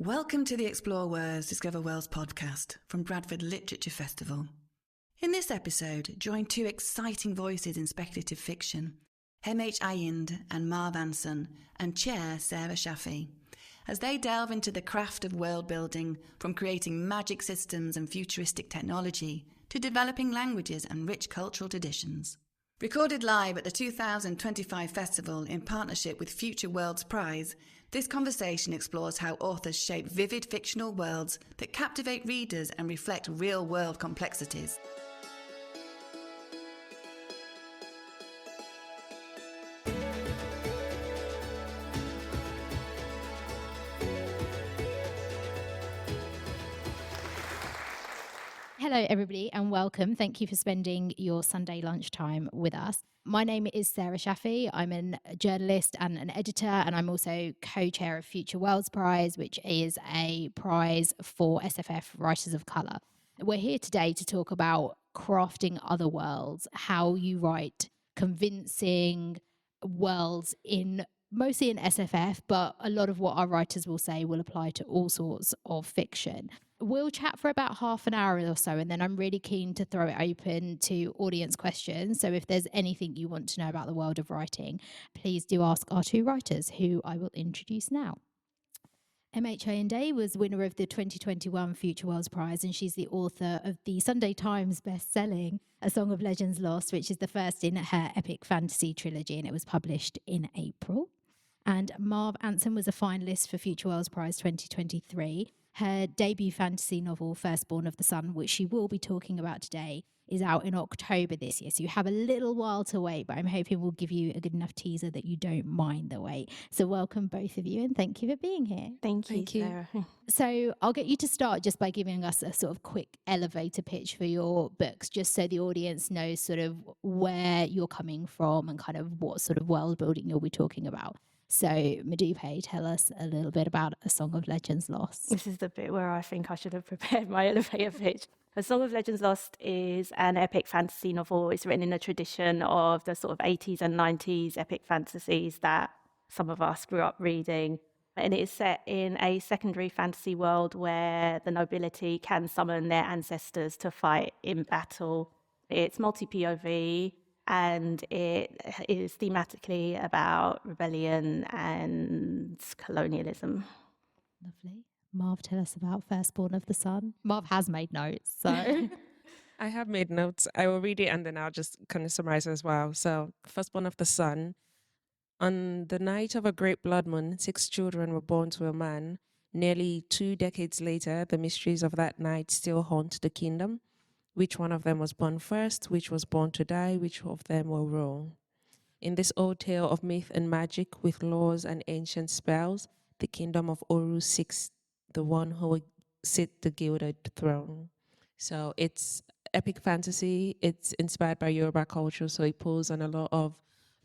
Welcome to the Explore Words, Discover Worlds podcast from Bradford Literature Festival. In this episode, join two exciting voices in speculative fiction, Ayinde and Marve Anson and Chair Sarah Shaffi, as they delve into the craft of world building, from creating magic systems and futuristic technology to developing languages and rich cultural traditions. Recorded live at the 2025 festival in partnership with Future Worlds Prize, this conversation explores how authors shape vivid fictional worlds that captivate readers and reflect real-world complexities. Hello, everybody, and welcome. Thank you for spending your Sunday lunchtime with us. My name is Sarah Shaffi. I'm a journalist and an editor, and I'm also co-chair of Future Worlds Prize, which is a prize for SFF writers of colour. We're here today to talk about crafting Otherworlds, how you write convincing worlds mostly in SFF, but a lot of what our writers will say will apply to all sorts of fiction. We'll chat for about half an hour or so, and then I'm really keen to throw it open to audience questions. So if there's anything you want to know about the world of writing, please do ask our two writers, who I will introduce now. Ayinde was winner of the 2021 Future Worlds Prize, and she's the author of the Sunday Times best-selling A Song of Legends Lost, which is the first in her epic fantasy trilogy, and it was published in April. And Marve Anson was a finalist for Future Worlds Prize 2023. Her debut fantasy novel, Firstborn of the Sun, which she will be talking about today, is out in October this year. So you have a little while to wait, but I'm hoping we'll give you a good enough teaser that you don't mind the wait. So welcome both of you, and thank you for being here. Thank you, Sarah. So I'll get you to start just by giving us a sort of quick elevator pitch for your books, just so the audience knows sort of where you're coming from and kind of what sort of world building you'll be talking about. So, Madupe, tell us a little bit about A Song of Legends Lost. This is the bit where I think I should have prepared my elevator pitch. A Song of Legends Lost is an epic fantasy novel. It's written in a tradition of the sort of 80s and 90s epic fantasies that some of us grew up reading. And it is set in a secondary fantasy world where the nobility can summon their ancestors to fight in battle. It's multi-POV. And it is thematically about rebellion and colonialism. Lovely. Marve, tell us about Firstborn of the Sun. Marve has made notes, so... I have made notes. I will read it and then I'll just kind of summarize as well. So, Firstborn of the Sun. On the night of a great blood moon, 6 children were born to a man. Nearly 2 decades later, the mysteries of that night still haunt the kingdom. Which one of them was born first? Which was born to die? Which of them will rule? In this old tale of myth and magic with laws and ancient spells, the kingdom of Oru seeks the one who will sit the gilded throne. So it's epic fantasy. It's inspired by Yoruba culture, so it pulls on a lot of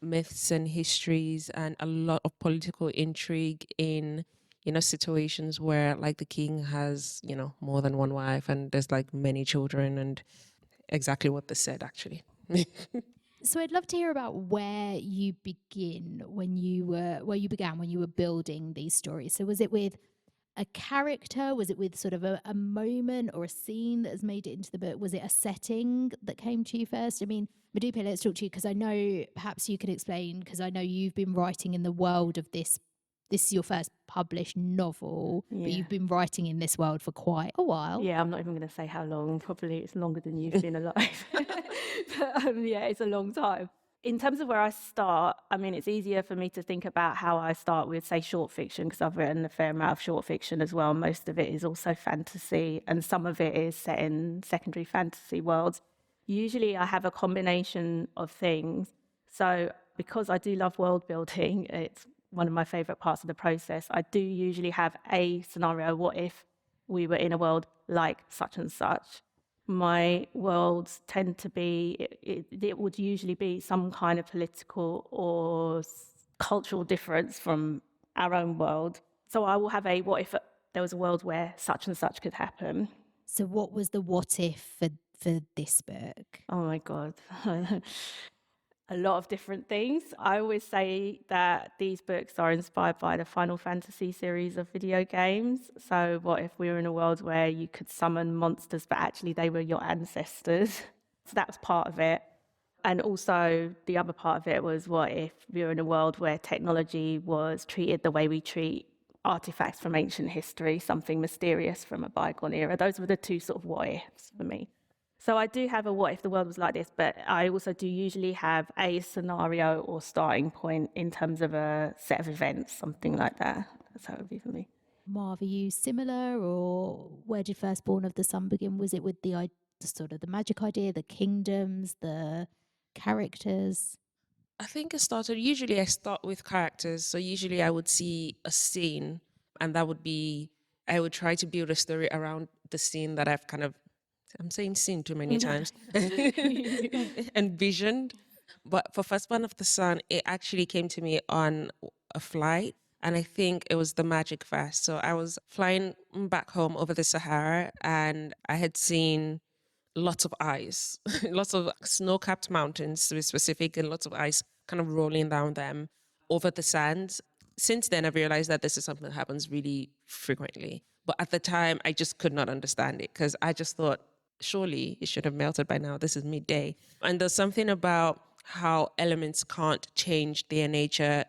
myths and histories and a lot of political intrigue in situations where like the king has, more than one wife and there's like many children, and exactly what they said actually. So I'd love to hear about where you began when you were building these stories. So was it with a character? Was it with sort of a moment or a scene that has made it into the book? Was it a setting that came to you first? I mean, Madupe, let's talk to you, because I know perhaps you could explain, because I know you've been writing in the world of this is your first published novel, but you've been writing in this world for quite a while. Yeah, I'm not even going to say how long. Probably it's longer than you've been alive. But it's a long time. In terms of where I start, I mean, it's easier for me to think about how I start with, say, short fiction, because I've written a fair amount of short fiction as well. Most of it is also fantasy, and some of it is set in secondary fantasy worlds. Usually I have a combination of things. So because I do love world building, it's one of my favourite parts of the process. I do usually have a scenario, what if we were in a world like such and such? My worlds tend to be, it would usually be some kind of political or cultural difference from our own world. So I will have a what if there was a world where such and such could happen. So what was the what if for this book? Oh my God. a lot of different things. I always say that these books are inspired by the Final Fantasy series of video games. So what if we were in a world where you could summon monsters, but actually they were your ancestors? So that's part of it. And also the other part of it was, what if we were in a world where technology was treated the way we treat artifacts from ancient history, something mysterious from a bygone era? Those were the two sort of what ifs for me. So I do have a what if the world was like this, but I also do usually have a scenario or starting point in terms of a set of events, something like that. That's how it would be for me. Marv, are you similar, or where did Firstborn of the Sun begin? Was it with the sort of the magic idea, the kingdoms, the characters? I think usually I start with characters. So usually I would see a scene, and I would try to build a story around the scene that I'm saying scene too many times, envisioned. But for Firstborn of the Sun, it actually came to me on a flight. And I think it was the magic fast. So I was flying back home over the Sahara, and I had seen lots of ice, lots of snow-capped mountains to be specific, and lots of ice kind of rolling down them over the sands. Since then, I've realized that this is something that happens really frequently. But at the time, I just could not understand it, because I just thought, surely it should have melted by now. This is midday. And there's something about how elements can't change their nature,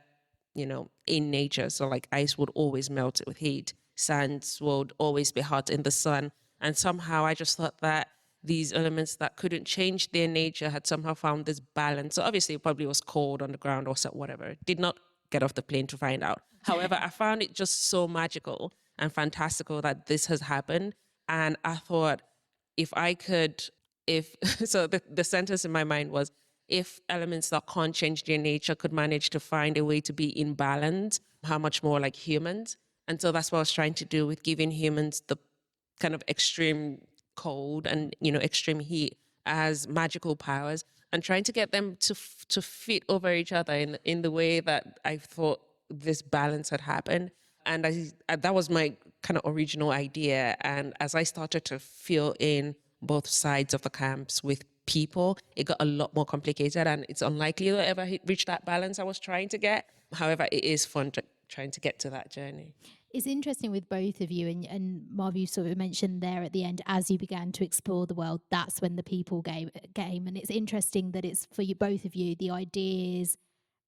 in nature. So like ice would always melt with heat. Sands would always be hot in the sun. And somehow I just thought that these elements that couldn't change their nature had somehow found this balance. So obviously it probably was cold on the ground or so, whatever. Did not get off the plane to find out. However, I found it just so magical and fantastical that this has happened. And I thought, so the sentence in my mind was, if elements that can't change their nature could manage to find a way to be in balance, how much more like humans? And so that's what I was trying to do with giving humans the kind of extreme cold and extreme heat as magical powers, and trying to get them to fit over each other in the way that I thought this balance had happened. And that was my kind of original idea. And as I started to fill in both sides of the camps with people, it got a lot more complicated, and it's unlikely to ever reach that balance I was trying to get. However, it is fun trying to get to that journey. It's interesting with both of you, and Marv, you sort of mentioned there at the end, as you began to explore the world, that's when the people came. And it's interesting that it's for you, both of you, the ideas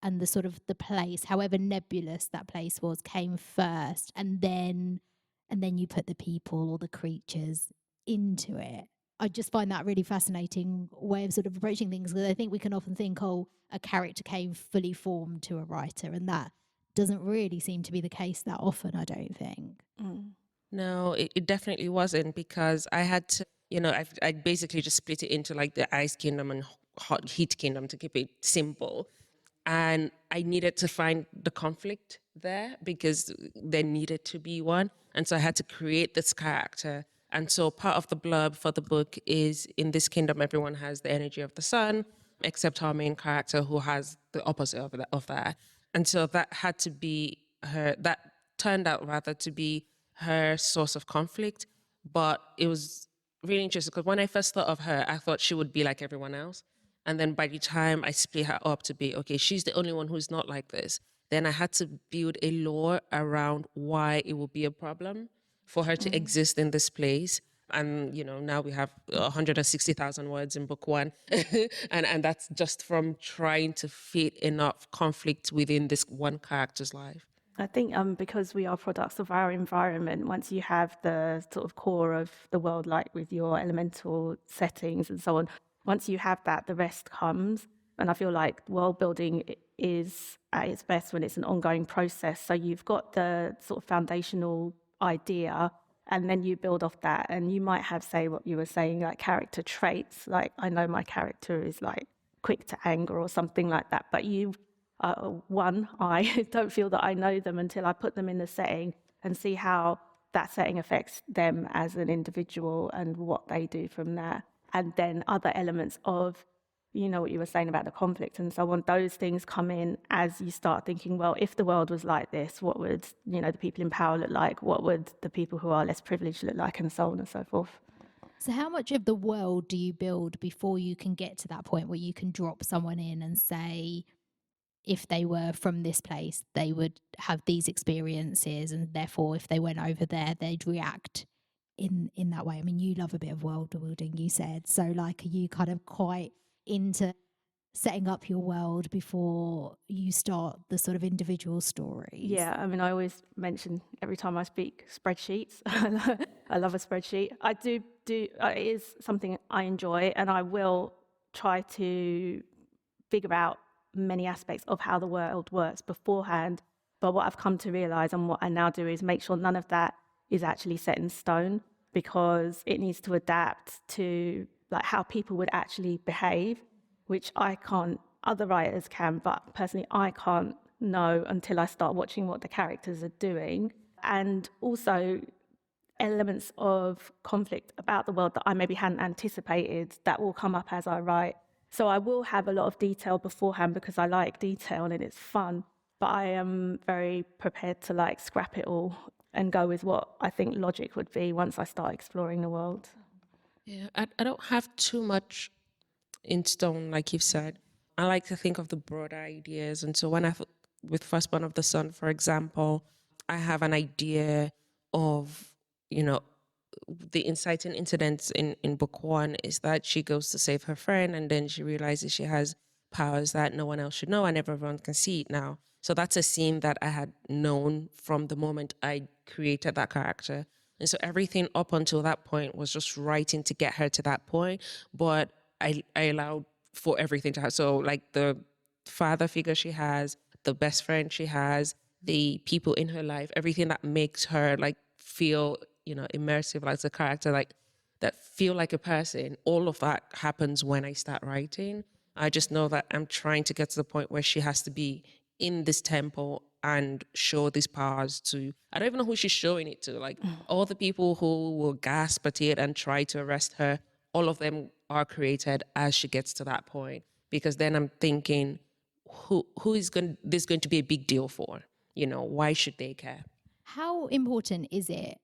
and the sort of the place, however nebulous that place was, came first, and then you put the people or the creatures into it. I just find that really fascinating way of sort of approaching things, because I think we can often think, oh, a character came fully formed to a writer, and that doesn't really seem to be the case that often, I don't think. No, it definitely wasn't, because I had to, I basically just split it into like the ice kingdom and hot heat kingdom to keep it simple. And I needed to find the conflict there, because there needed to be one. And so I had to create this character. And so part of the blurb for the book is, in this kingdom, everyone has the energy of the sun, except our main character, who has the opposite of that. And so that had to be that turned out rather to be her source of conflict. But it was really interesting, because when I first thought of her, I thought she would be like everyone else. And then by the time I split her up to be, okay, she's the only one who's not like this, then I had to build a lore around why it would be a problem for her to exist in this place. And, now we have 160,000 words in book one. and that's just from trying to fit enough conflict within this one character's life. I think because we are products of our environment, once you have the sort of core of the world, like with your elemental settings and so on, once you have that, the rest comes. And I feel like world building is at its best when it's an ongoing process. So you've got the sort of foundational idea, and then you build off that. And you might have, say, what you were saying, like character traits. Like, I know my character is like quick to anger or something like that. But I don't feel that I know them until I put them in the setting and see how that setting affects them as an individual and what they do from there. And then other elements of, what you were saying about the conflict and so on, those things come in as you start thinking, well, if the world was like this, what would, the people in power look like? What would the people who are less privileged look like? And so on and so forth. So how much of the world do you build before you can get to that point where you can drop someone in and say, if they were from this place, they would have these experiences, and therefore if they went over there, they'd react in that way? I mean, you love a bit of world building, you said. So like, are you kind of quite into setting up your world before you start the sort of individual stories? Yeah, I mean, I always mention every time I speak spreadsheets. I love a spreadsheet. I do, it is something I enjoy, and I will try to figure out many aspects of how the world works beforehand. But what I've come to realize, and what I now do, is make sure none of that is actually set in stone, because it needs to adapt to like how people would actually behave, which I can't. Other writers can, but personally I can't know until I start watching what the characters are doing. And also elements of conflict about the world that I maybe hadn't anticipated that will come up as I write. So I will have a lot of detail beforehand because I like detail and it's fun, but I am very prepared to like scrap it all and go with what I think logic would be once I start exploring the world. Yeah, I don't have too much in stone, like you've said. I like to think of the broader ideas. And so with Firstborn of the Sun, for example, I have an idea of, you know, the inciting incidents in book one is that she goes to save her friend, and then she realizes she has powers that no one else should know, and everyone can see it now. So that's a scene that I had known from the moment I created that character. And so everything up until that point was just writing to get her to that point. But I allowed for everything to happen. So like the father figure she has, the best friend she has, the people in her life, everything that makes her like feel, immersive, like the character, like that feel like a person, all of that happens when I start writing. I just know that I'm trying to get to the point where she has to be in this temple and show these powers to, I don't even know who she's showing it to. Like all the people who will gasp at it and try to arrest her, all of them are created as she gets to that point. Because then I'm thinking, who is this going to be a big deal for? Why should they care? How important is it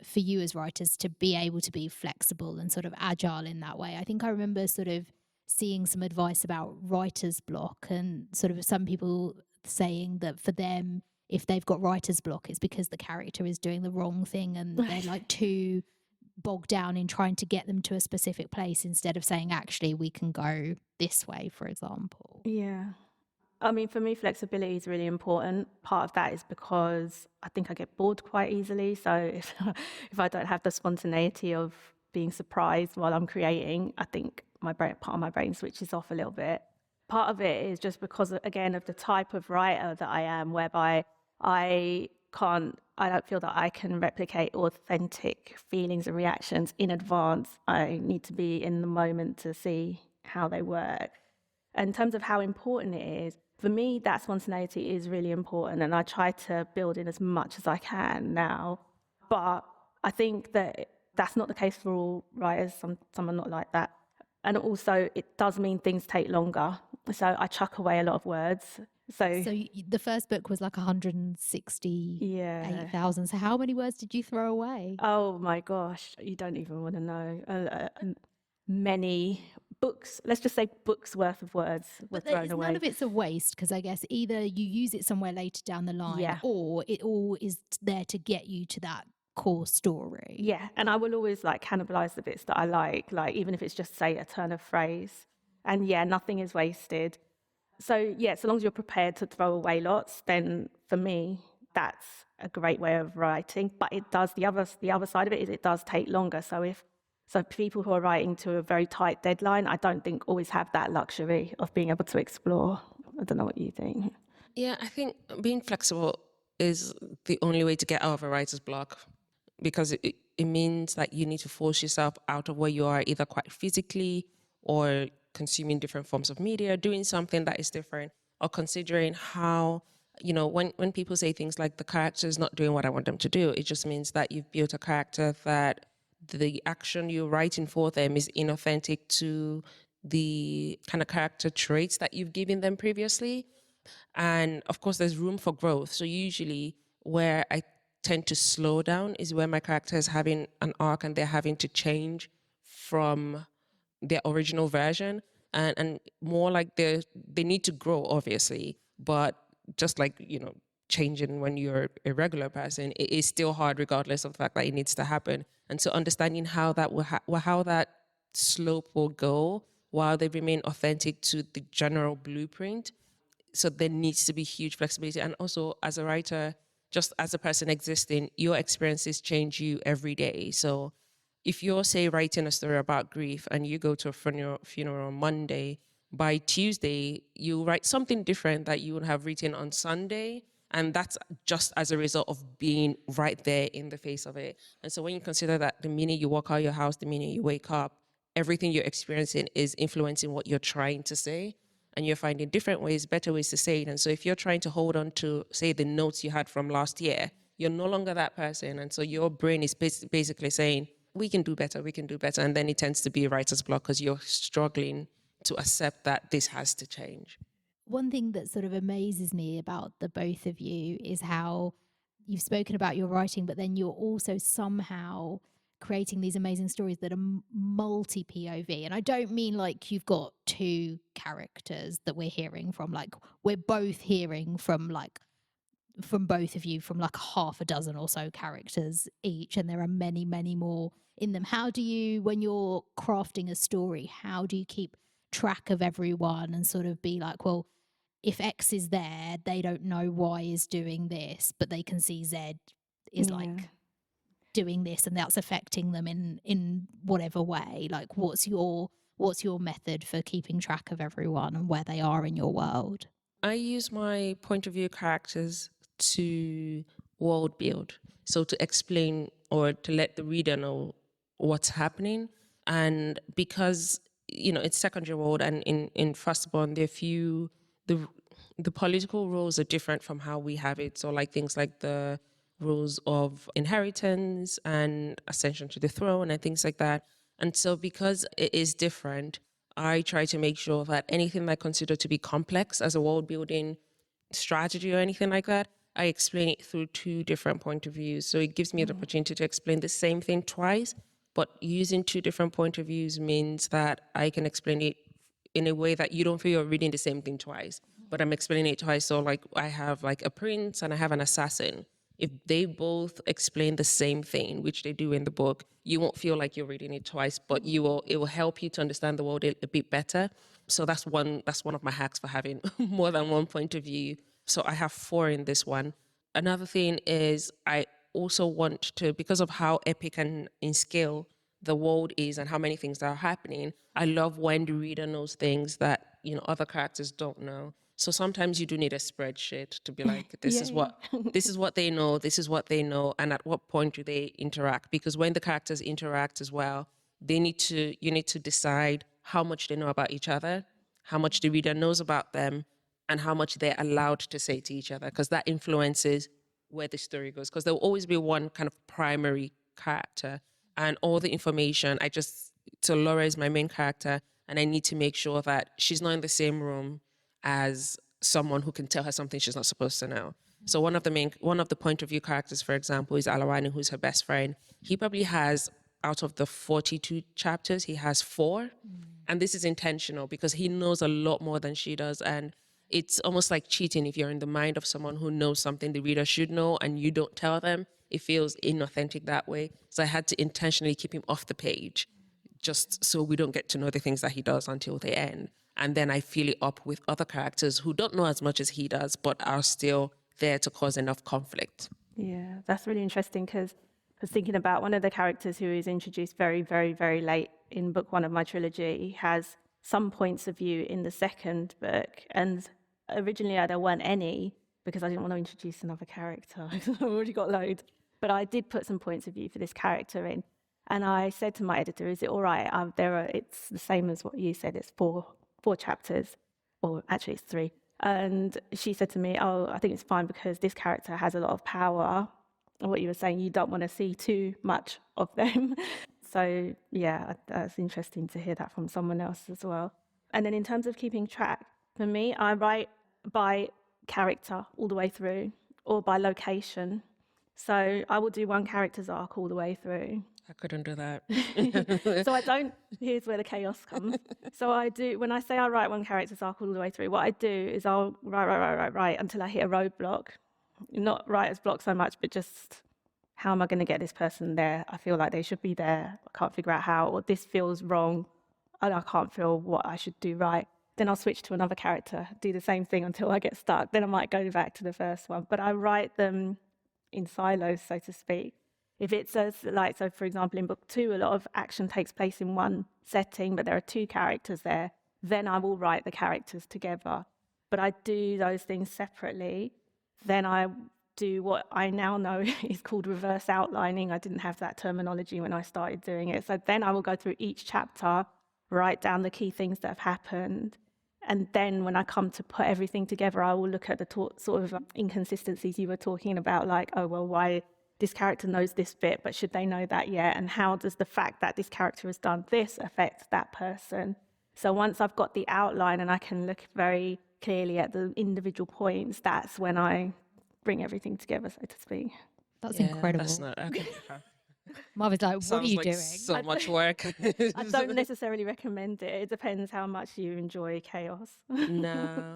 for you as writers to be able to be flexible and sort of agile in that way? I think I remember sort of seeing some advice about writer's block, and sort of some people saying that for them, if they've got writer's block, it's because the character is doing the wrong thing and they're like too bogged down in trying to get them to a specific place instead of saying, actually, we can go this way, for example. Yeah. I mean, for me, flexibility is really important. Part of that is because I think I get bored quite easily. So if I don't have the spontaneity of being surprised while I'm creating, I think part of my brain switches off a little bit. Part of it is just because, again, of the type of writer that I am, whereby I don't feel that I can replicate authentic feelings and reactions in advance. I need to be in the moment to see how they work. In terms of how important it is, for me, that spontaneity is really important, and I try to build in as much as I can now. But I think that that's not the case for all writers. Some are not like that. And also, it does mean things take longer. So I chuck away a lot of words. So The first book was like 168,000. So how many words did you throw away? Oh my gosh, you don't even want to know. Many books, let's just say books worth of words were thrown away. None of it's a waste, because I guess either you use it somewhere later down the line, or it all is there to get you to that core story. Yeah, and I will always like cannibalize the bits that I like even if it's just say a turn of phrase. And yeah, nothing is wasted. So yeah, so long as you're prepared to throw away lots, then for me, that's a great way of writing. But it does, the other side of it is it does take longer. So people who are writing to a very tight deadline, I don't think always have that luxury of being able to explore. I don't know what you think. Yeah, I think being flexible is the only way to get out of a writer's block, because it means that you need to force yourself out of where you are, either quite physically or consuming different forms of media, doing something that is different, or considering how, when people say things like the character is not doing what I want them to do, it just means that you've built a character that the action you're writing for them is inauthentic to the kind of character traits that you've given them previously. And of course, there's room for growth. So usually where I tend to slow down is where my character is having an arc and they're having to change from their original version, and more like they need to grow, obviously, but just like, changing when you're a regular person, it is still hard regardless of the fact that it needs to happen. And so understanding how that how that slope will go while they remain authentic to the general blueprint. So there needs to be huge flexibility. And also, as a writer, just as a person existing, your experiences change you every day. So if you're, say, writing a story about grief and you go to a funeral on Monday, by Tuesday, you write something different that you would have written on Sunday. And that's just as a result of being right there in the face of it. And so when you consider that the minute you walk out of your house, the minute you wake up, everything you're experiencing is influencing what you're trying to say. And you're finding different ways, better ways to say it. And so if you're trying to hold on to, say, the notes you had from last year, you're no longer that person. And so your brain is basically saying, we can do better, we can do better. And then it tends to be a writer's block because you're struggling to accept that this has to change. One thing that sort of amazes me about the both of you is how you've spoken about your writing, but then you're also somehow creating these amazing stories that are multi POV. And I don't mean like you've got two characters that we're hearing from, like we're both hearing from both of you from like half a dozen or so characters each, and there are many, many more in them. How do you, when you're crafting a story, how do you keep track of everyone and sort of be like, well, if X is there, they don't know Y is doing this, but they can see Z is like doing this, and that's affecting them in whatever way. Like, what's your method for keeping track of everyone and where they are in your world? I use my point of view characters to world build. So to explain or to let the reader know what's happening. And because, it's secondary world, and in Firstborn, the political rules are different from how we have it. So like things like the rules of inheritance and ascension to the throne and things like that. And so because it is different, I try to make sure that anything I consider to be complex as a world building strategy or anything like that, I explain it through two different point of views. So it gives me the opportunity to explain the same thing twice, but using two different point of views means that I can explain it in a way that you don't feel you're reading the same thing twice, but I'm explaining it twice. So like I have like a prince and I have an assassin. If they both explain the same thing, which they do in the book, you won't feel like you're reading it twice, but it will help you to understand the world a bit better. So that's one of my hacks for having more than one point of view. So I have 4 in this one. Another thing is I also want to, because of how epic and in scale the world is and how many things are happening, I love when the reader knows things that, other characters don't know. So sometimes you do need a spreadsheet to be like, this is what they know, this is what they know, and at what point do they interact? Because when the characters interact as well, you need to decide how much they know about each other, how much the reader knows about them, and how much they're allowed to say to each other, because that influences where the story goes. Because there will always be one kind of primary character, and all the information, so Laura is my main character, and I need to make sure that she's not in the same room as someone who can tell her something she's not supposed to know. So one of the point of view characters, for example, is Alawani, who's her best friend. He probably has, out of the 42 chapters, he has 4. And this is intentional because he knows a lot more than she does. And it's almost like cheating if you're in the mind of someone who knows something the reader should know and you don't tell them. It feels inauthentic that way. So I had to intentionally keep him off the page, just so we don't get to know the things that he does until the end. And then I fill it up with other characters who don't know as much as he does, but are still there to cause enough conflict. Yeah, that's really interesting, because I was thinking about one of the characters who is introduced very, very, very late in book 1 of my trilogy, has some points of view in the second book. And originally there weren't any, because I didn't want to introduce another character. I've already got loads. But I did put some points of view for this character in. And I said to my editor, is it all right? It's the same as what you said. It's four chapters, or actually it's 3. And she said to me, oh, I think it's fine because this character has a lot of power. And what you were saying, you don't want to see too much of them. So yeah, that's interesting to hear that from someone else as well. And then in terms of keeping track, for me, I write by character all the way through, or by location. So I will do one character's arc all the way through. I couldn't do that. So I don't, here's where the chaos comes. So I do, when I say I write one character's arc all the way through, what I do is I'll write until I hit a roadblock. Not writer's block so much, but just how am I going to get this person there? I feel like they should be there. I can't figure out how, or this feels wrong and I can't feel what I should do right. Then I'll switch to another character, do the same thing until I get stuck. Then I might go back to the first one. But I write them in silos, so to speak. If it's like, so for example, in book 2, a lot of action takes place in one setting, but there are 2 characters there, then I will write the characters together. But I do those things separately. Then I do what I now know is called reverse outlining. I didn't have that terminology when I started doing it. So then I will go through each chapter, write down the key things that have happened. And then when I come to put everything together, I will look at the sort of inconsistencies you were talking about, like, oh, well, why this character knows this bit, but should they know that yet? And how does the fact that this character has done this affect that person? So once I've got the outline and I can look very clearly at the individual points, that's when I bring everything together, so to speak. That's incredible. That's not, okay. Marva's like, what are you doing? So much work. I don't necessarily recommend it. It depends how much you enjoy chaos. No,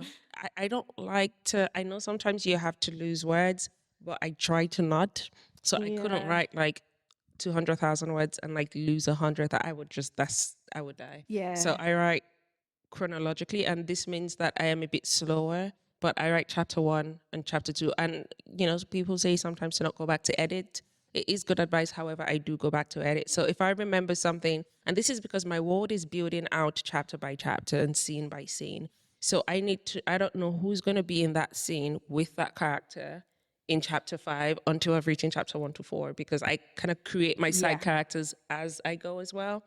I don't like to. I know sometimes you have to lose words, but I try to not. So I couldn't write like 200,000 words and like lose 100. I would die. Yeah. So I write chronologically, and this means that I am a bit slower. But I write chapter 1 and chapter 2, and people say sometimes to not go back to edit. It is good advice. However, I do go back to edit. So if I remember something, and this is because my world is building out chapter by chapter and scene by scene. So I don't know who's going to be in that scene with that character in chapter 5 until I've reached in chapter 1 to 4, because I kind of create my side characters as I go as well.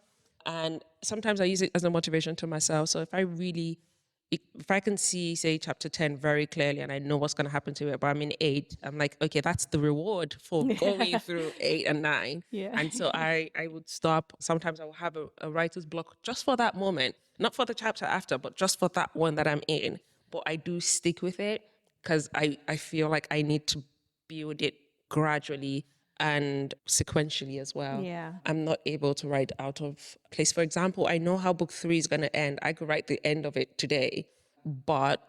And sometimes I use it as a motivation to myself. So if I can see, say, chapter 10 very clearly and I know what's going to happen to it, but I'm in 8, I'm like, okay, that's the reward for going through 8 and 9. Yeah. And so I would stop. Sometimes I will have a writer's block just for that moment, not for the chapter after, but just for that one that I'm in. But I do stick with it because I feel like I need to build it gradually and sequentially as well. Yeah. I'm not able to write out of place. For example, I know how book 3 is going to end. I could write the end of it today, but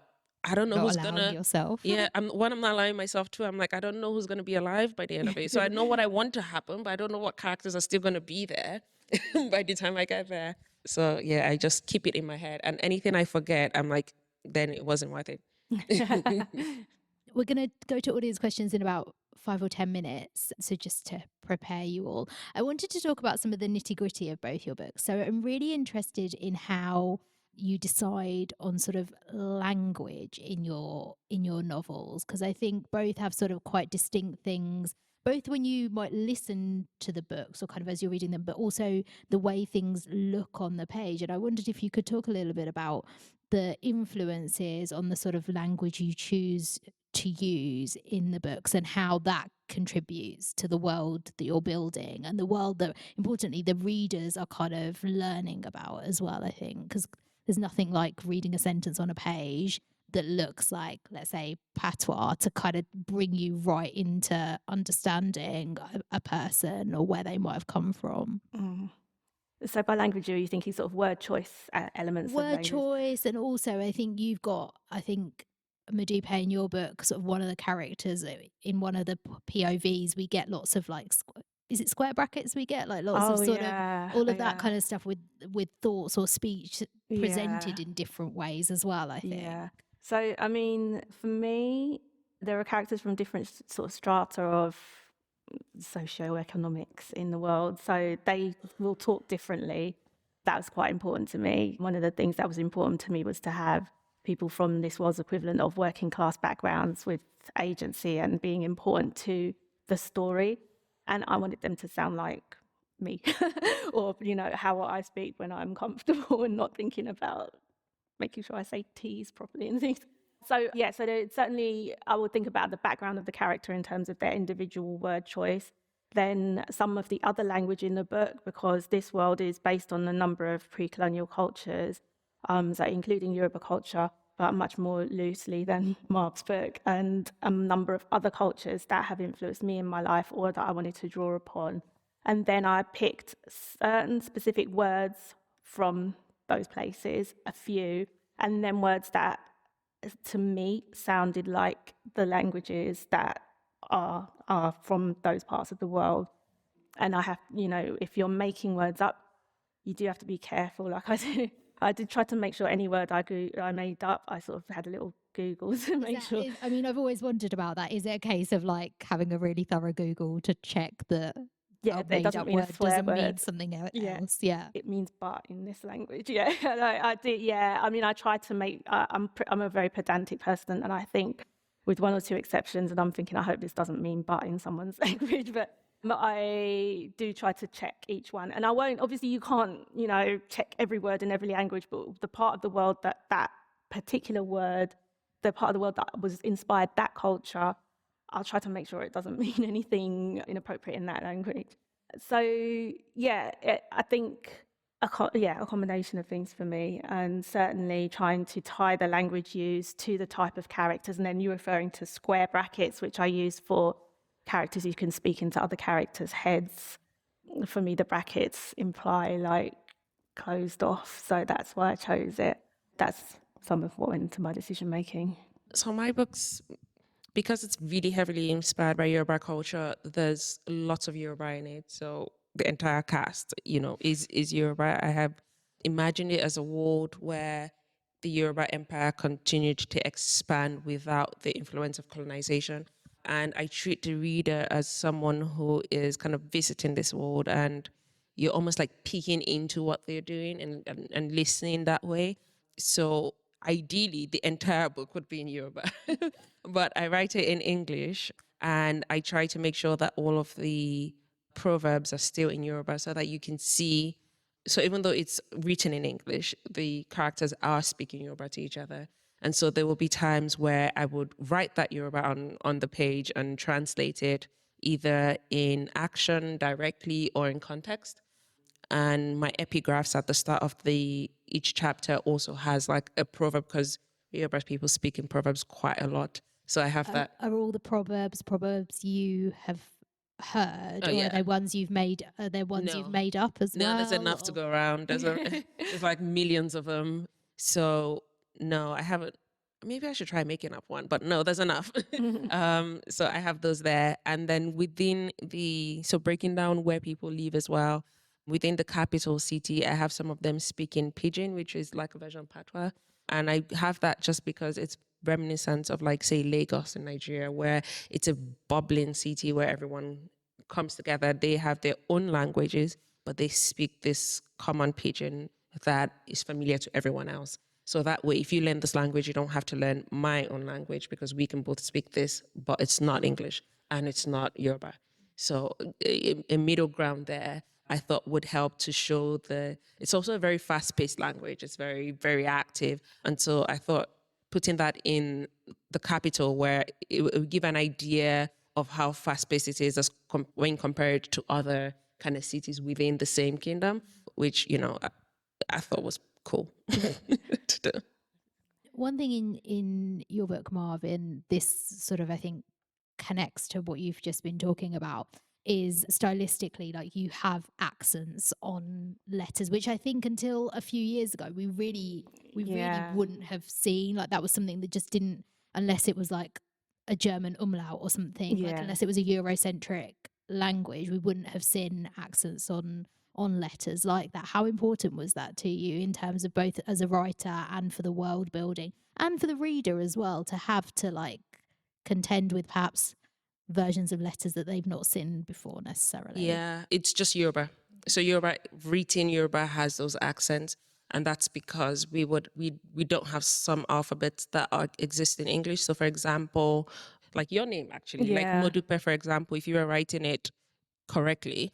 I don't know who's going to... yourself. Yeah, I'm not allowing myself to. I'm like, I don't know who's going to be alive by the end of it. So I know what I want to happen, but I don't know what characters are still going to be there by the time I get there. So yeah, I just keep it in my head. And anything I forget, I'm like, then it wasn't worth it. We're going to go to audience questions in about 5 or 10 minutes. So just to prepare you all, I wanted to talk about some of the nitty gritty of both your books. So I'm really interested in how you decide on sort of language in your novels, because I think both have sort of quite distinct things, both when you might listen to the books or kind of as you're reading them, but also the way things look on the page. And I wondered if you could talk a little bit about the influences on the sort of language you choose to use in the books and how that contributes to the world that you're building and the world that, importantly, the readers are kind of learning about as well, I think, because there's nothing like reading a sentence on a page that looks like, let's say, patois to kind of bring you right into understanding a person or where they might have come from. So by language, are you thinking sort of word choice elements? Word choice, and also I think you've got, Madupe, in your book, sort of one of the characters in one of the POVs, we get lots of like, is it square brackets? We get like lots of sort of all of that kind of stuff with thoughts or speech presented in different ways as well, I think. Yeah. So, I mean, for me, there are characters from different sort of strata of socioeconomics in the world. So they will talk differently. That was quite important to me. One of the things that was important to me was to have people from this world's equivalent of working class backgrounds with agency and being important to the story. And I wanted them to sound like me or, how I speak when I'm comfortable and not thinking about making sure I say T's properly and things. So, certainly I would think about the background of the character in terms of their individual word choice. Then some of the other language in the book, because this world is based on a number of pre-colonial cultures, so including Yoruba culture, but much more loosely than Marv's book, and a number of other cultures that have influenced me in my life or that I wanted to draw upon. And then I picked certain specific words from those places, a few, and then words that to me sounded like the languages that are from those parts of the world. And I have, if you're making words up, you do have to be careful. Like I do, I did try to make sure any word I made up, I sort of had a little Google to make sure. I mean, I've always wondered about that. Is it a case of like having a really thorough Google to check that It doesn't mean a swear doesn't word. mean something else? Yeah. It means but in this language. Yeah, I did. Yeah, I mean, I tried to make. I'm a very pedantic person, and I think with one or two exceptions, and I'm thinking, I hope this doesn't mean but in someone's language, but I do try to check each one, and I won't. Obviously, you can't, check every word in every language, but the part of the world that particular word, the part of the world that was inspired that culture, I'll try to make sure it doesn't mean anything inappropriate in that language. So I think a combination of things for me, and certainly trying to tie the language used to the type of characters. And then you're referring to square brackets, which I use for characters who can speak into other characters' heads. For me, the brackets imply like closed off, so that's why I chose it. That's some of what went into my decision making. So my books, because it's really heavily inspired by Yoruba culture, there's lots of Yoruba in it. So the entire cast, is Yoruba. I have imagined it as a world where the Yoruba Empire continued to expand without the influence of colonization. And I treat the reader as someone who is kind of visiting this world, and you're almost like peeking into what they're doing and listening that way. So ideally, the entire book would be in Yoruba, but I write it in English, and I try to make sure that all of the proverbs are still in Yoruba so that you can see. So even though it's written in English, the characters are speaking Yoruba to each other. And so there will be times where I would write that Yoruba on the page and translate it either in action directly or in context. And my epigraphs at the start of each chapter also has like a proverb, because Yoruba people speak in proverbs quite a lot. So I have that. Are all the proverbs you have heard, or Yeah. are they ones you've made? Are they ones No. you've made up as well? No, there's enough to go around. There's like millions of them. So no, I haven't. Maybe I should try making up one, but no, there's enough. So I have those there. And then so breaking down where people live as well. Within the capital city, I have some of them speaking Pidgin, which is like a version of Patois. And I have that just because it's reminiscent of, like, say, Lagos in Nigeria, where it's a bubbling city where everyone comes together. They have their own languages, but they speak this common Pidgin that is familiar to everyone else. So that way, if you learn this language, you don't have to learn my own language, because we can both speak this, but it's not English and it's not Yoruba. So a middle ground there, I thought, would help to show it's also a very fast-paced language. It's very, very active. And so I thought putting that in the capital, where it would give an idea of how fast-paced it is when compared to other kind of cities within the same kingdom, which, I thought was cool to do. One thing in your book, Marvin, this sort of, I think, connects to what you've just been talking about, is stylistically, like, you have accents on letters, which I think until a few years ago we really wouldn't have seen. Like, that was something that just didn't, unless it was like a German umlaut or something, like, unless it was a Eurocentric language, we wouldn't have seen accents on letters like that. How important was that to you in terms of both as a writer and for the world building and for the reader as well, to have to like contend with perhaps versions of letters that they've not seen before necessarily? Yeah, it's just Yoruba. So written Yoruba has those accents, and that's because we don't have some alphabets that exist in English. So for example, like your name, actually, like Modupe, for example, if you were writing it correctly,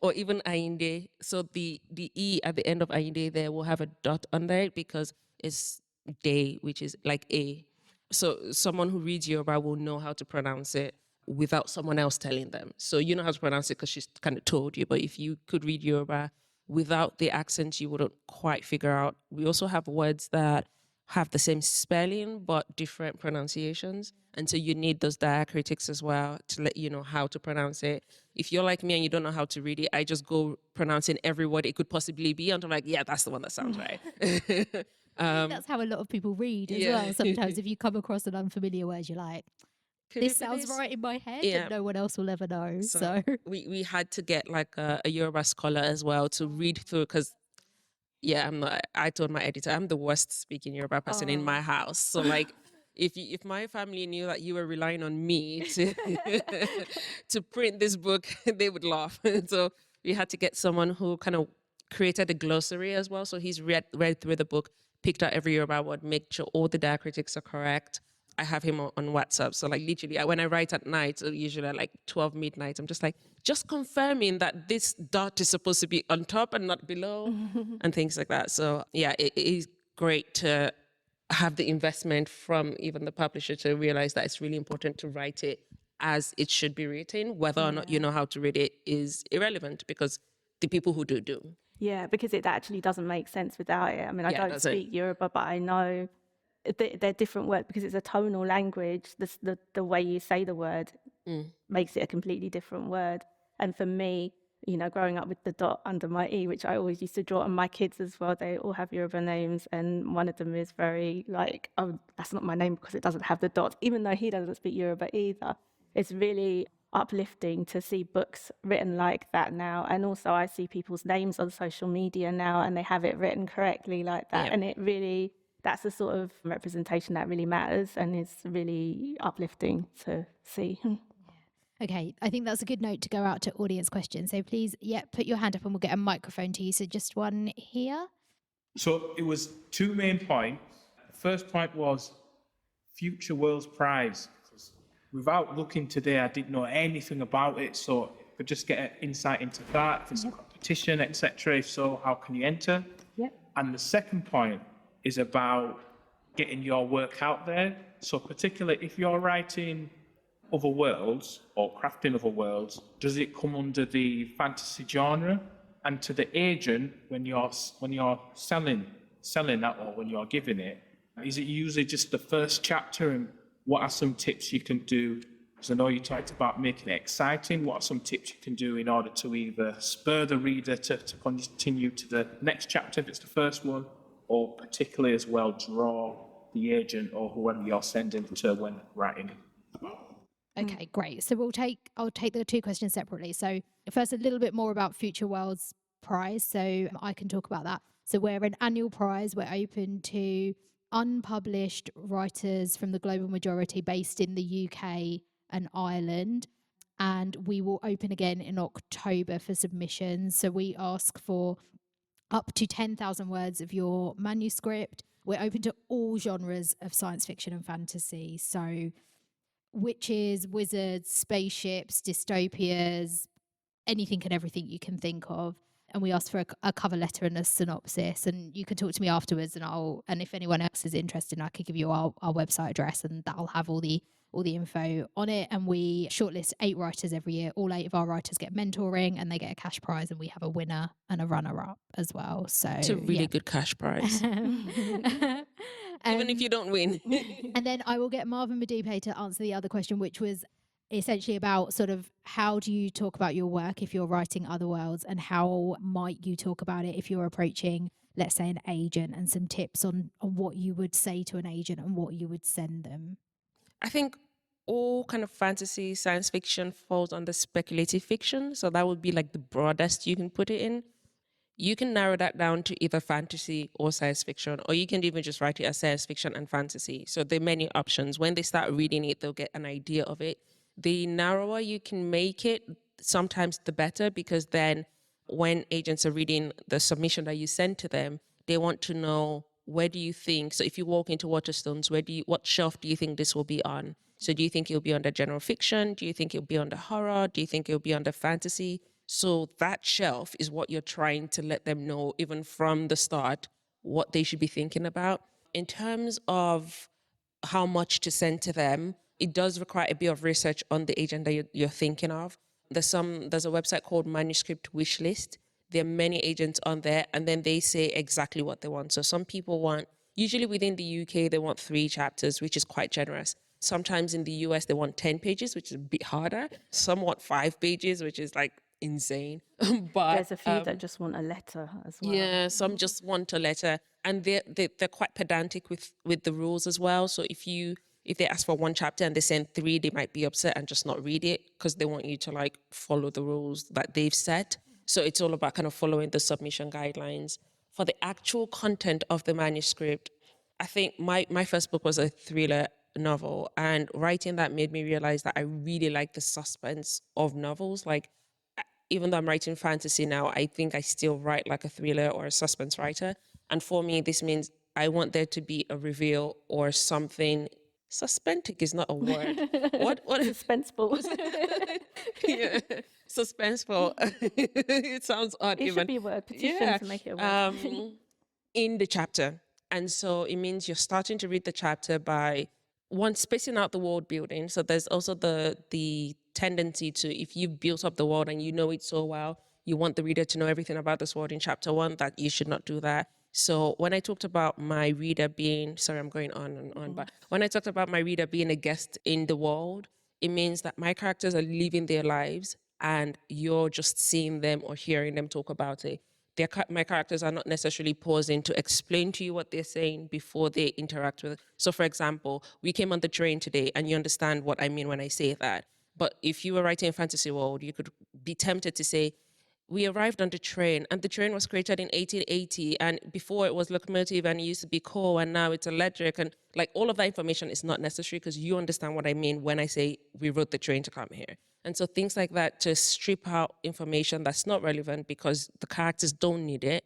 or even Ayinde, so the E at the end of Ayinde there will have a dot under it because it's day, which is like A. So someone who reads Yoruba will know how to pronounce it without someone else telling them. So you know how to pronounce it because she's kind of told you. But if you could read Yoruba without the accent, you wouldn't quite figure out. We also have words that have the same spelling but different pronunciations. And so you need those diacritics as well to let you know how to pronounce it. If you're like me and you don't know how to read it, I just go pronouncing every word it could possibly be until I'm like, yeah, that's the one that sounds right. That's how a lot of people read as yeah. well. Sometimes if you come across an unfamiliar word, you're like, Could this it be sounds this? right in my head, Yeah. and no one else will ever know. So we had to get like a Yoruba scholar as well to read through, because I told my editor, I'm the worst speaking Yoruba person in my house. So like, if my family knew that you were relying on me to to print this book, they would laugh. So we had to get someone who kind of created a glossary as well. So he's read through the book, picked out every Yoruba word, make sure all the diacritics are correct. I have him on WhatsApp. So like literally when I write at night, usually at like 12 midnight, I'm just like, just confirming that this dot is supposed to be on top and not below and things like that. So yeah, it is great to have the investment from even the publisher to realize that it's really important to write it as it should be written. Whether or not you know how to read it is irrelevant, because the people who do. Yeah, because it actually doesn't make sense without it. I mean, I don't speak Yoruba, but I know they're different words because it's a tonal language. The way you say the word makes it a completely different word. And for me, you know, growing up with the dot under my E, which I always used to draw, and my kids as well, they all have Yoruba names, and one of them is very like, oh, that's not my name because it doesn't have the dot, even though he doesn't speak Yoruba either. It's really uplifting to see books written like that now. And also I see people's names on social media now and they have it written correctly like that. And it really, that's the sort of representation that really matters and is really uplifting to see. okay, I think that's a good note to go out to audience questions. So please, put your hand up and we'll get a microphone to you. So just one here. So it was two main points. The first point was Future Worlds Prize. Without looking today, I didn't know anything about it. So if I just get an insight into that, if it's a competition, etc. If so, how can you enter? And the second point is about getting your work out there. So particularly if you're writing Otherworlds or crafting Otherworlds, does it come under the fantasy genre? And to the agent, when you're selling that, or when you're giving it, is it usually just the first chapter? And what are some tips you can do? Because I know you talked about making it exciting. What are some tips you can do in order to either spur the reader to continue to the next chapter if it's the first one, or particularly as well draw the agent or whoever you're sending to when writing? Okay, great. So I'll take the two questions separately. So first, a little bit more about Future Worlds Prize. So I can talk about that. So we're an annual prize. We're open to unpublished writers from the global majority based in the UK and Ireland. And we will open again in October for submissions. So we ask for up to 10,000 words of your manuscript. We're open to all genres of science fiction and fantasy. So witches, wizards, spaceships, dystopias, anything and everything you can think of. And we asked for a cover letter and a synopsis, and you can talk to me afterwards, and if anyone else is interested, I could give you our website address, and that'll have all the info on it. And we shortlist 8 writers every year. All 8 of our writers get mentoring and they get a cash prize, and we have a winner and a runner-up as well. So It's a really good cash prize. Even if you don't win. And then I will get Marvin Medipe to answer the other question, which was essentially about sort of how do you talk about your work if you're writing Otherworlds, and how might you talk about it if you're approaching, let's say, an agent, and some tips on what you would say to an agent and what you would send them. I think all kind of fantasy, science fiction falls under speculative fiction. So that would be like the broadest you can put it in. You can narrow that down to either fantasy or science fiction, or you can even just write it as science fiction and fantasy. So there are many options. When they start reading it, they'll get an idea of it. The narrower you can make it, sometimes the better, because then when agents are reading the submission that you send to them, they want to know, where do you think, so if you walk into Waterstones, what shelf do you think this will be on? So do you think it'll be under general fiction? Do you think it'll be under horror? Do you think it'll be under fantasy? So that shelf is what you're trying to let them know, even from the start, what they should be thinking about. In terms of how much to send to them, it does require a bit of research on the agent that you're thinking of. There's a website called Manuscript Wishlist. There are many agents on there, and then they say exactly what they want. So some people want usually within the UK, they want 3 chapters, which is quite generous. Sometimes in the US, they want 10 pages, which is a bit harder. Some want 5 pages, which is like insane. But There's a few that just want a letter as well. yeah, some just want a letter, and they're quite pedantic with the rules as well. So if they ask for 1 chapter and they send 3, they might be upset and just not read it because they want you to like follow the rules that they've set. So it's all about kind of following the submission guidelines. For the actual content of the manuscript, I think my first book was a thriller novel, and writing that made me realize that I really like the suspense of novels. Like, even though I'm writing fantasy now, I think I still write like a thriller or a suspense writer. And for me, this means I want there to be a reveal or something. Suspenseful is not a word. What? Suspenseful. Yeah, suspenseful. It sounds odd. It even. should be a word. Petition to make it a word. In the chapter. And so it means you're starting to read the chapter by one, spacing out the world building. So there's also the tendency to, if you've built up the world and you know it so well, you want the reader to know everything about this world in chapter 1, that you should not do that. So when I talked about my reader being, sorry, I'm going on and on, but when I talked about my reader being a guest in the world, it means that my characters are living their lives and you're just seeing them or hearing them talk about it. My characters are not necessarily pausing to explain to you what they're saying before they interact with it. So for example, we came on the train today and you understand what I mean when I say that. But if you were writing a fantasy world, you could be tempted to say, we arrived on the train and the train was created in 1880 and before it was locomotive and it used to be coal and now it's electric, and like all of that information is not necessary because you understand what I mean when I say we rode the train to come here. And so things like that, to strip out information that's not relevant because the characters don't need it.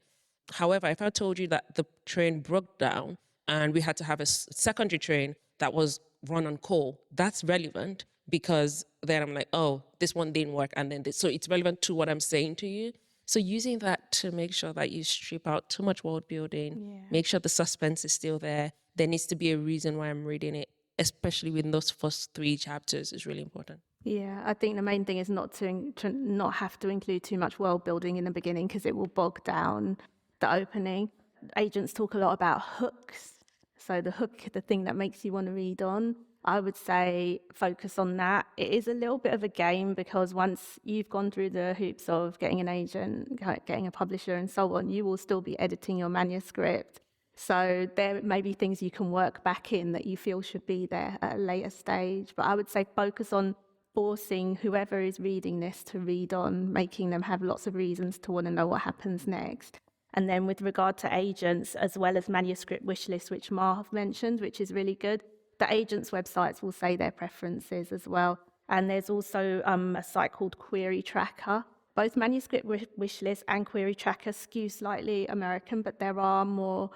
However, if I told you that the train broke down and we had to have a secondary train that was run on coal, that's relevant because then I'm like, oh, this one didn't work. And then so it's relevant to what I'm saying to you. So using that to make sure that you strip out too much world building, make sure the suspense is still there. There needs to be a reason why I'm reading it, especially within those first 3 chapters, is really important. Yeah, I think the main thing is not to not have to include too much world building in the beginning because it will bog down the opening. Agents talk a lot about hooks. So the hook, the thing that makes you want to read on, I would say focus on that. It is a little bit of a game because once you've gone through the hoops of getting an agent, getting a publisher and so on, you will still be editing your manuscript. So there may be things you can work back in that you feel should be there at a later stage. But I would say focus on forcing whoever is reading this to read on, making them have lots of reasons to want to know what happens next. And then with regard to agents, as well as manuscript wish lists, which Marv mentioned, which is really good, the agents' websites will say their preferences as well. And there's also a site called Query Tracker. Both manuscript wish lists and Query Tracker skew slightly American, but there are more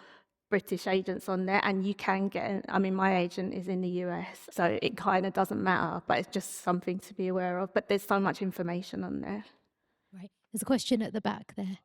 British agents on there, and you can get, I mean, my agent is in the US, so it kind of doesn't matter, but it's just something to be aware of. But there's so much information on there. Right. There's a question at the back there.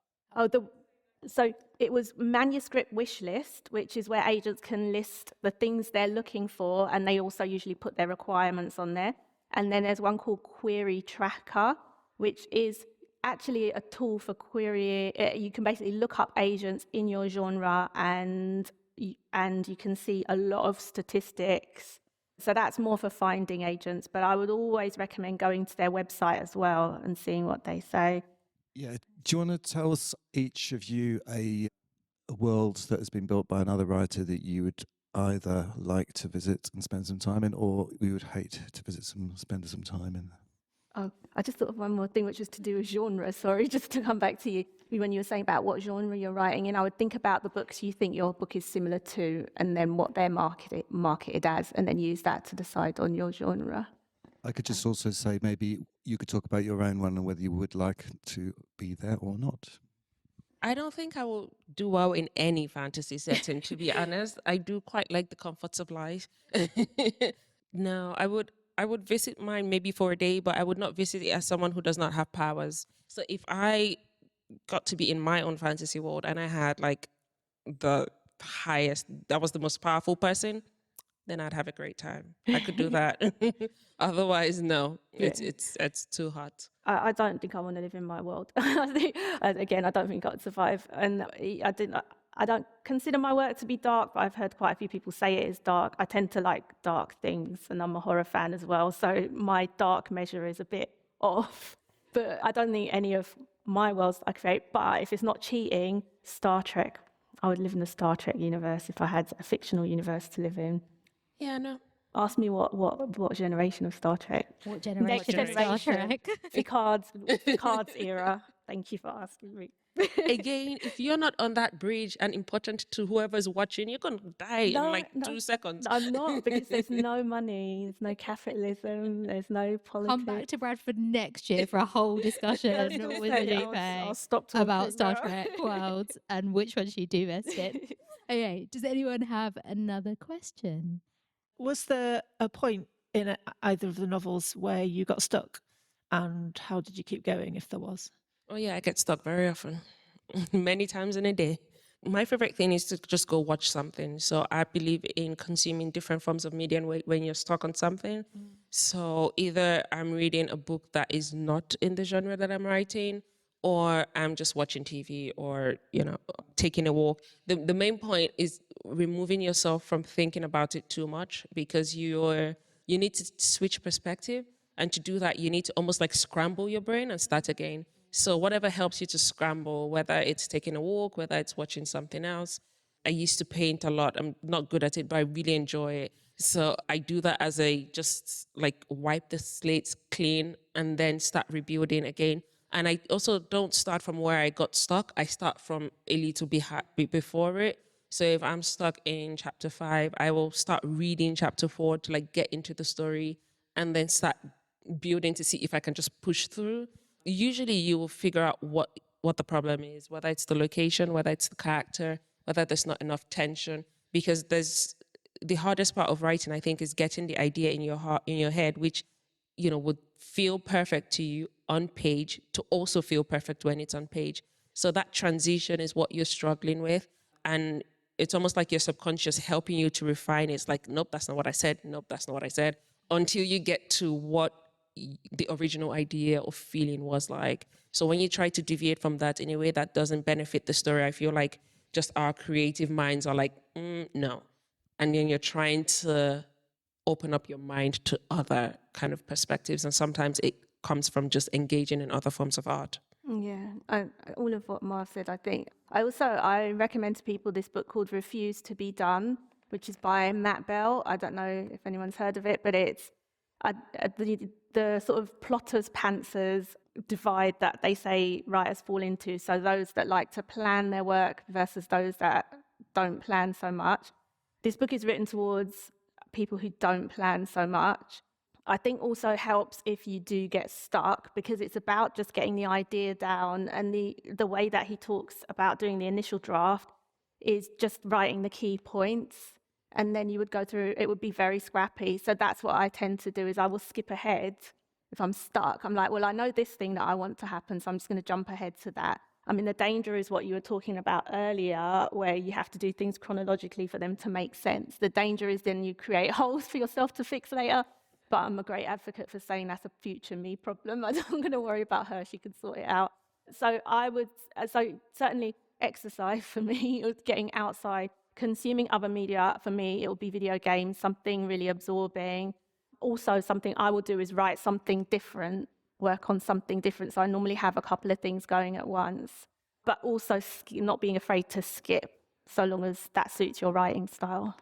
So it was manuscript wish list, which is where agents can list the things they're looking for, and they also usually put their requirements on there. And then there's one called Query Tracker, which is actually a tool for query. You can basically look up agents in your genre and you can see a lot of statistics. So that's more for finding agents, but I would always recommend going to their website as well and seeing what they say. Yeah. Do you want to tell us, each of you, a world that has been built by another writer that you would either like to visit and spend some time in, or we would hate to spend some time in? Oh, I just thought of one more thing, which was to do with genre. Sorry, just to come back to you. When you were saying about what genre you're writing in, I would think about the books you think your book is similar to, and then what they're marketed as, and then use that to decide on your genre. I could just also say maybe you could talk about your own one and whether you would like to be there or not. I don't think I will do well in any fantasy setting, to be honest. I do quite like the comforts of life. No, I would visit mine maybe for a day, but I would not visit it as someone who does not have powers. So if I got to be in my own fantasy world and I had like the highest, that was the most powerful person, then I'd have a great time. I could do that. Otherwise, no, it's too hot. I don't think I want to live in my world. Again, I don't think I'd survive. And I don't consider my work to be dark, but I've heard quite a few people say it is dark. I tend to like dark things, and I'm a horror fan as well, so my dark measure is a bit off. But I don't think any of my worlds I create, but if it's not cheating, Star Trek. I would live in the Star Trek universe if I had a fictional universe to live in. Yeah, no. Ask me what generation of Star Trek? What generation of Star Trek? Picard's era. Thank you for asking me. Again, if you're not on that bridge and important to whoever's watching, you're going to die in like 2 seconds. I'm not, because there's no money, there's no capitalism, there's no politics. Come back to Bradford next year for a whole discussion with Felipe I'll stop talking about Star now. Trek worlds and which ones you do best in. Okay, does anyone have another question? Was there a point in either of the novels where you got stuck? And how did you keep going if there was? Oh yeah, I get stuck very often, many times in a day. My favorite thing is to just go watch something. So I believe in consuming different forms of media when you're stuck on something. So either I'm reading a book that is not in the genre that I'm writing, or I'm just watching TV, or, taking a walk. The main point is removing yourself from thinking about it too much, because you need to switch perspective. And to do that, you need to almost like scramble your brain and start again. So whatever helps you to scramble, whether it's taking a walk, whether it's watching something else. I used to paint a lot. I'm not good at it, but I really enjoy it. So I do that as just like wipe the slates clean and then start rebuilding again. And I also don't start from where I got stuck. I start from a little bit before it. So if I'm stuck in chapter 5, I will start reading chapter 4 to like get into the story, and then start building to see if I can just push through. Usually you will figure out what the problem is, whether it's the location, whether it's the character, whether there's not enough tension, because the hardest part of writing, I think, is getting the idea in your heart, in your head, which, would feel perfect to you on page, to also feel perfect when it's on page. So that transition is what you're struggling with. And it's almost like your subconscious helping you to refine it. It's like, nope, that's not what I said. Nope, that's not what I said. Until you get to what the original idea or feeling was like. So when you try to deviate from that in a way that doesn't benefit the story, I feel like just our creative minds are like, no. And then you're trying to open up your mind to other kind of perspectives. And sometimes it comes from just engaging in other forms of art. Yeah, all of what Marv said, I think. I recommend to people this book called Refuse to Be Done, which is by Matt Bell. I don't know if anyone's heard of it, but it's the sort of plotters, pantsers divide that they say writers fall into. So those that like to plan their work versus those that don't plan so much. This book is written towards people who don't plan so much. I think also helps if you do get stuck, because it's about just getting the idea down, and the way that he talks about doing the initial draft is just writing the key points, and then you would go through, it would be very scrappy. So that's what I tend to do, is I will skip ahead. If I'm stuck, I'm like, well, I know this thing that I want to happen, so I'm just going to jump ahead to that. I mean, the danger is what you were talking about earlier, where you have to do things chronologically for them to make sense. The danger is then you create holes for yourself to fix later. But I'm a great advocate for saying that's a future me problem. I'm going to worry about her. She can sort it out. So certainly exercise for me, getting outside, consuming other media. For me, it will be video games, something really absorbing. Also, something I will do is write something different, work on something different. So I normally have a couple of things going at once, but also not being afraid to skip, so long as that suits your writing style.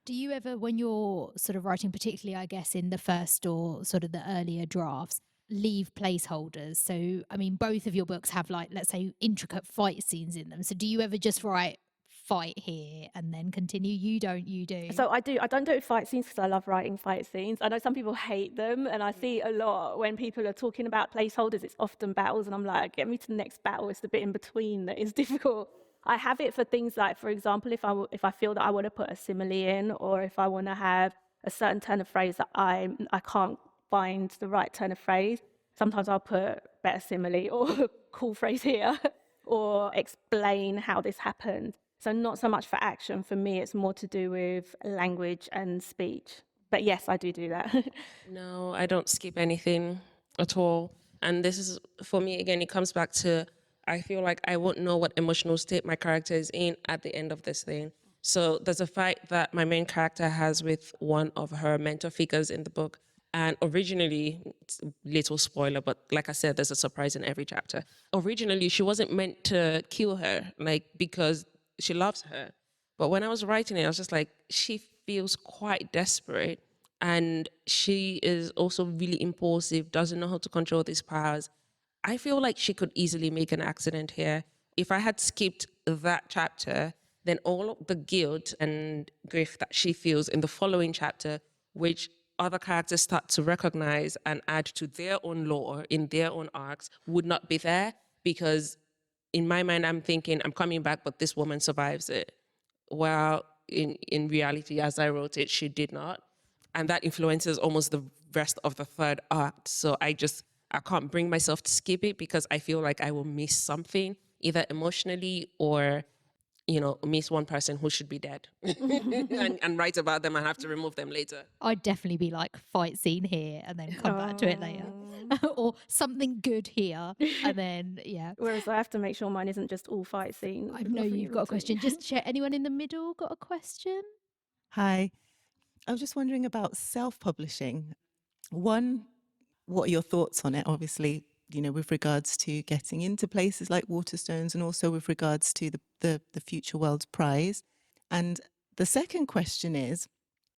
Do you ever, when you're sort of writing, particularly, I guess, in the first or sort of the earlier drafts, leave placeholders? So, I mean, both of your books have, like, let's say, intricate fight scenes in them. So do you ever just write fight here and then continue? You do? So I do. I don't do fight scenes because I love writing fight scenes. I know some people hate them, and I see a lot when people are talking about placeholders, it's often battles, and I'm like, get me to the next battle. It's the bit in between that is difficult. I have it for things like, for example, if I feel that I want to put a simile in, or if I want to have a certain turn of phrase that I can't find the right turn of phrase, sometimes I'll put better simile or cool phrase here, or explain how this happened. So not so much for action. For me, it's more to do with language and speech. But yes, I do that. No, I don't skip anything at all. And this is, for me, again, it comes back to I feel like I won't know what emotional state my character is in at the end of this thing. So there's a fight that my main character has with one of her mentor figures in the book. And originally, it's a little spoiler, but like I said, there's a surprise in every chapter. Originally, she wasn't meant to kill her, like, because she loves her. But when I was writing it, I was just like, she feels quite desperate. And she is also really impulsive, doesn't know how to control these powers. I feel like she could easily make an accident here. If I had skipped that chapter, then all of the guilt and grief that she feels in the following chapter, which other characters start to recognize and add to their own lore in their own arcs, would not be there, because in my mind, I'm thinking, I'm coming back, but this woman survives it. Well, in reality, as I wrote it, she did not. And that influences almost the rest of the third act. So I can't bring myself to skip it because I feel like I will miss something, either emotionally or, miss one person who should be dead and write about them and have to remove them later. I'd definitely be like, fight scene here and then come back to it later. Or something good here and then, yeah. Whereas I have to make sure mine isn't just all fight scenes. I know you've got a question. Just check, anyone in the middle got a question? Hi. I was just wondering about self-publishing. One, what are your thoughts on it? Obviously, with regards to getting into places like Waterstones and also with regards to the Future Worlds Prize. And the second question is,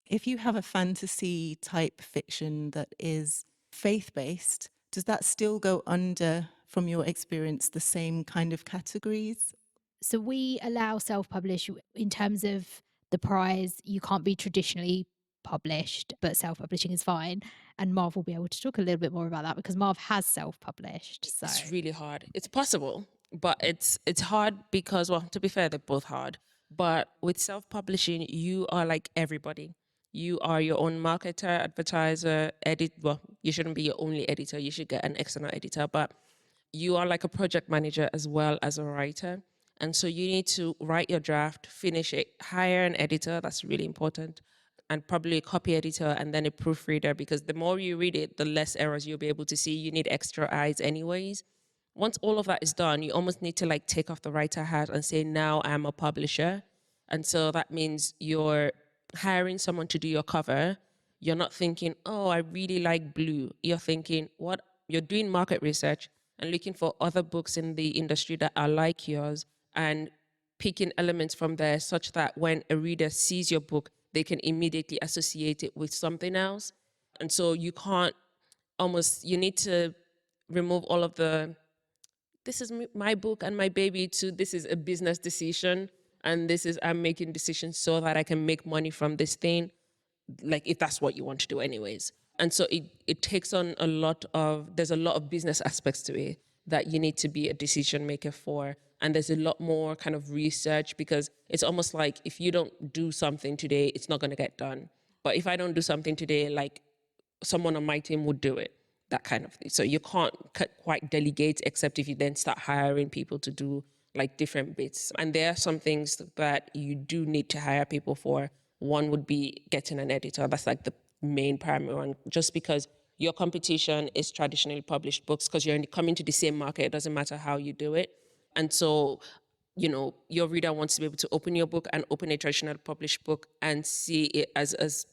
if you have a fantasy type fiction that is faith-based, does that still go under, from your experience, the same kind of categories? So we allow self-publish in terms of the prize. You can't be traditionally published, but self-publishing is fine. And Marv will be able to talk a little bit more about that because Marv has self-published. So It's really hard. It's possible, but it's hard because, well, to be fair, they're both hard. But with self-publishing, you are like everybody. You are your own marketer, advertiser, well, you shouldn't be your only editor. You should get an external editor, but you are like a project manager as well as a writer. And so you need to write your draft, finish it, hire an editor. That's really important. And probably a copy editor and then a proofreader, because the more you read it, the less errors you'll be able to see. You need extra eyes anyways. Once all of that is done, you almost need to like take off the writer hat and say, now I'm a publisher. And so that means you're hiring someone to do your cover. You're not thinking, oh, I really like blue. You're thinking, what? You're doing market research and looking for other books in the industry that are like yours and picking elements from there such that when a reader sees your book, they can immediately associate it with something else. And so you need to remove all of this is my book and my baby, to this is a business decision. And I'm making decisions so that I can make money from this thing, like if that's what you want to do anyways. And so it takes on there's a lot of business aspects to it that you need to be a decision maker for. And there's a lot more kind of research, because it's almost like if you don't do something today, it's not going to get done. But if I don't do something today, like someone on my team would do it, that kind of thing. So you can't quite delegate, except if you then start hiring people to do like different bits. And there are some things that you do need to hire people for. One would be getting an editor. That's like the main primary one, just because your competition is traditionally published books, because you're coming to the same market. It doesn't matter how you do it. And so, your reader wants to be able to open your book and open a traditional published book and see it as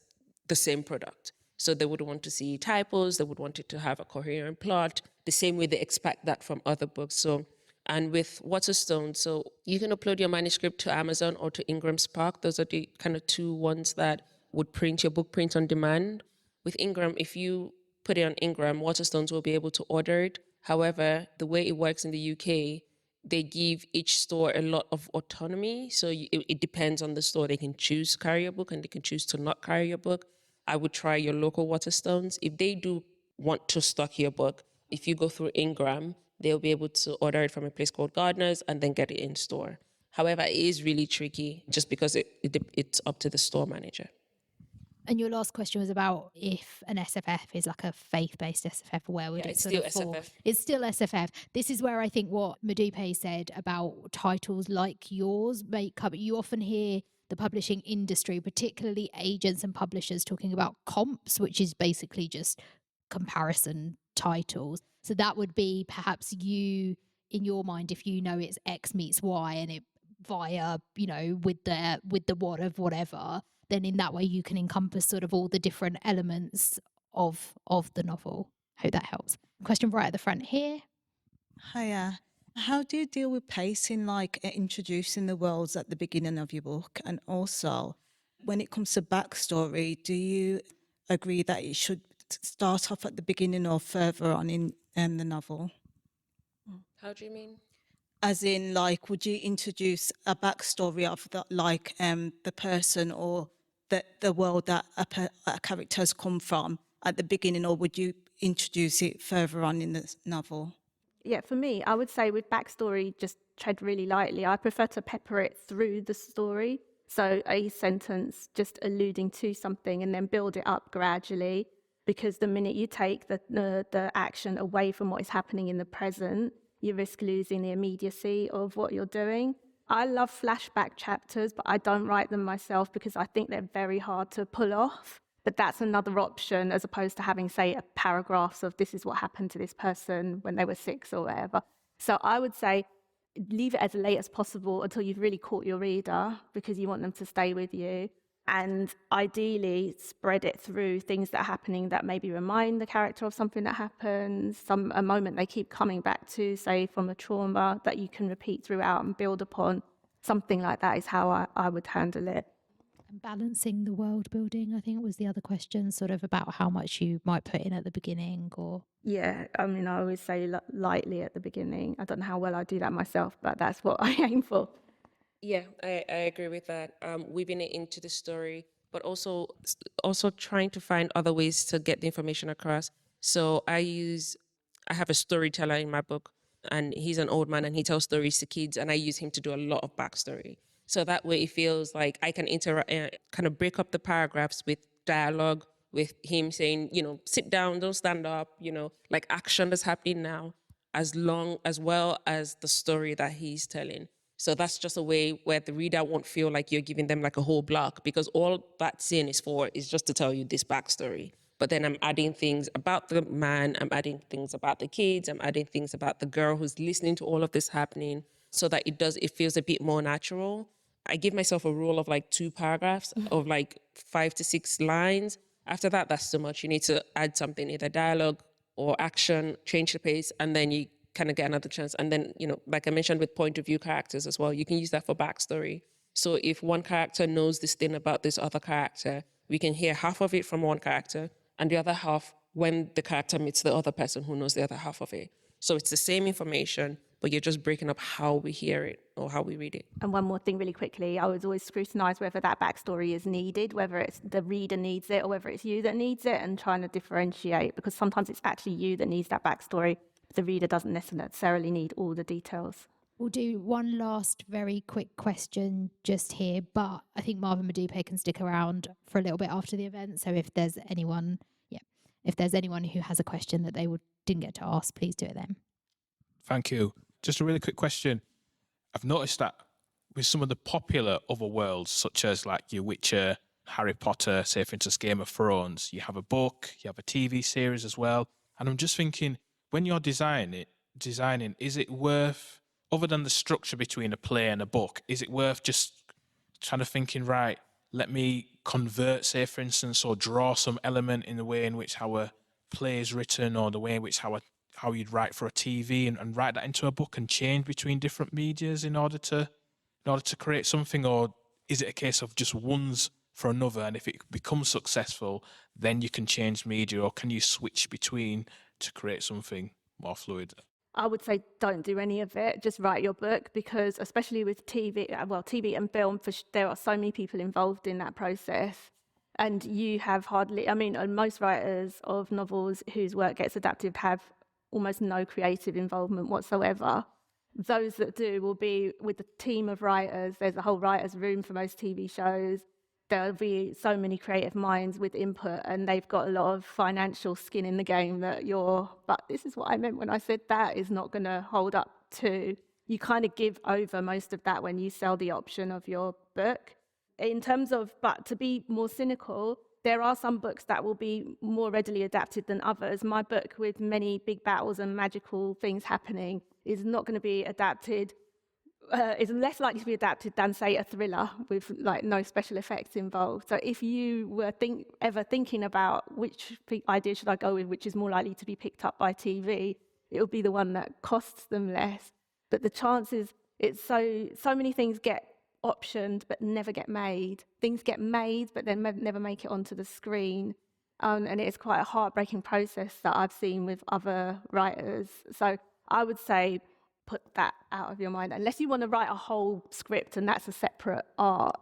the same product. So they would want to see typos, they would want it to have a coherent plot, the same way they expect that from other books. So, and with Waterstone, so you can upload your manuscript to Amazon or to Ingram Spark. Those are the kind of two ones that would print your book, print on demand. With Ingram, if you put it on Ingram, Waterstones will be able to order it. However, the way it works in the UK, they give each store a lot of autonomy. So it depends on the store. They can choose to carry your book and they can choose to not carry your book. I would try your local Waterstones. If they do want to stock your book, if you go through Ingram, they'll be able to order it from a place called Gardeners and then get it in store. However, it is really tricky just because it's up to the store manager. And your last question was about if an SFF is like a faith-based SFF, where would it it's sort still of fall? SFF. It's still SFF. This is where I think what Modupe said about titles like yours make up. You often hear the publishing industry, particularly agents and publishers, talking about comps, which is basically just comparison titles. So that would be perhaps you in your mind, if you know it's X meets Y and it via, you know, with the what of whatever, then in that way you can encompass sort of all the different elements of the novel. Hope that helps. Question right at the front here. Hiya. How do you deal with pacing, like introducing the worlds at the beginning of your book? And also, when it comes to backstory, do you agree that it should start off at the beginning or further on in the novel? How do you mean? As in, like, would you introduce a backstory of the, like, the person or the world that a character has come from at the beginning, or would you introduce it further on in the novel? Yeah, for me, I would say with backstory, just tread really lightly. I prefer to pepper it through the story. So a sentence just alluding to something and then build it up gradually. Because the minute you take the action away from what is happening in the present, you risk losing the immediacy of what you're doing. I love flashback chapters, but I don't write them myself because I think they're very hard to pull off. But that's another option as opposed to having, say, a paragraphs of this is what happened to this person when they were 6 or whatever. So I would say leave it as late as possible until you've really caught your reader because you want them to stay with you. And ideally spread it through things that are happening that maybe remind the character of something that happens, a moment they keep coming back to, say from a trauma that you can repeat throughout and build upon. Something like that is how I would handle it. And balancing the world building, I think, was the other question, sort of about how much you might put in at the beginning or... Yeah, I mean, I always say lightly at the beginning. I don't know how well I do that myself, but that's what I aim for. Yeah, I agree with that. Weaving it into the story, but also trying to find other ways to get the information across. So I have a storyteller in my book, and he's an old man, and he tells stories to kids, and I use him to do a lot of backstory. So that way, it feels like I can kind of break up the paragraphs with dialogue, with him saying, you know, sit down, don't stand up, you know, like action that's happening now, as well as the story that he's telling. So that's just a way where the reader won't feel like you're giving them like a whole block, because all that scene is for is just to tell you this backstory. But then I'm adding things about the man, I'm adding things about the kids, I'm adding things about the girl who's listening to all of this happening so that it feels a bit more natural. I give myself a rule of like 2 paragraphs of like 5 to 6 lines. After that, that's too much. You need to add something, either dialogue or action, change the pace, and then you kind of get another chance. And then, you know, like I mentioned with point of view characters as well, you can use that for backstory. So if one character knows this thing about this other character, we can hear half of it from one character and the other half when the character meets the other person who knows the other half of it. So it's the same information, but you're just breaking up how we hear it or how we read it. And one more thing really quickly, I would always scrutinise whether that backstory is needed, whether it's the reader needs it or whether it's you that needs it, and trying to differentiate, because sometimes it's actually you that needs that backstory. The reader doesn't necessarily need all the details. We'll do one last very quick question just here, but I think Marve and Modupe can stick around for a little bit after the event. So if there's anyone who has a question that they didn't get to ask, please do it then. Thank you. Just a really quick question. I've noticed that with some of the popular other worlds, such as like your Witcher, Harry Potter, say for instance Game of Thrones, you have a book, you have a TV series as well. And I'm just thinking, when you're designing, is it worth, other than the structure between a play and a book, is it worth just kind of thinking, right, let me convert, say for instance, or draw some element in the way in which how a play is written, or the way in which how you'd write for a TV, and write that into a book and change between different medias in order to create something? Or is it a case of just one's for another, and if it becomes successful, then you can change media, or can you switch between to create something more fluid? I would say don't do any of it. Just write your book, because especially with TV and film, there are so many people involved in that process. And you have most writers of novels whose work gets adapted have almost no creative involvement whatsoever. Those that do will be with a team of writers. There's a whole writer's room for most TV shows. There'll be so many creative minds with input, and they've got a lot of financial skin in the game but this is what I meant when I said that is not going to hold up to. You kind of give over most of that when you sell the option of your book. In terms of, but to be more cynical, there are some books that will be more readily adapted than others. My book, with many big battles and magical things happening, is not going to be adapted, is less likely to be adapted than, say, a thriller with like no special effects involved. So if you were ever thinking about which idea should I go with, which is more likely to be picked up by TV, it will be the one that costs them less. But the chances, it's so many things get optioned but never get made. Things get made but then never make it onto the screen. And it's quite a heartbreaking process that I've seen with other writers. So I would say put that out of your mind. Unless you want to write a whole script and that's a separate art,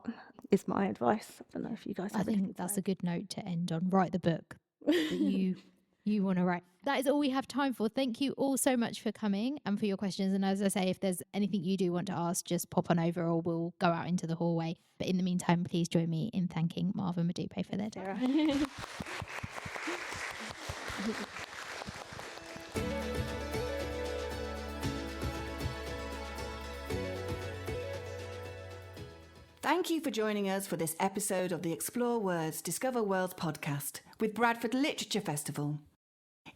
is my advice. I don't know if you guys have anything to that's say. a good note to end on. Write the book that you want to write. That is all we have time for. Thank you all so much for coming and for your questions. And as I say, if there's anything you do want to ask, just pop on over or we'll go out into the hallway. But in the meantime, please join me in thanking Marve and Modupe for their time. Thank you for joining us for this episode of the Explore Words, Discover Worlds podcast with Bradford Literature Festival.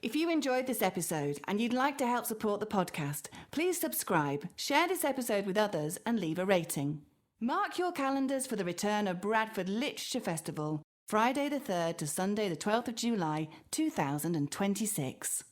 If you enjoyed this episode and you'd like to help support the podcast, please subscribe, share this episode with others and leave a rating. Mark your calendars for the return of Bradford Literature Festival, Friday the 3rd to Sunday the 12th of July 2026.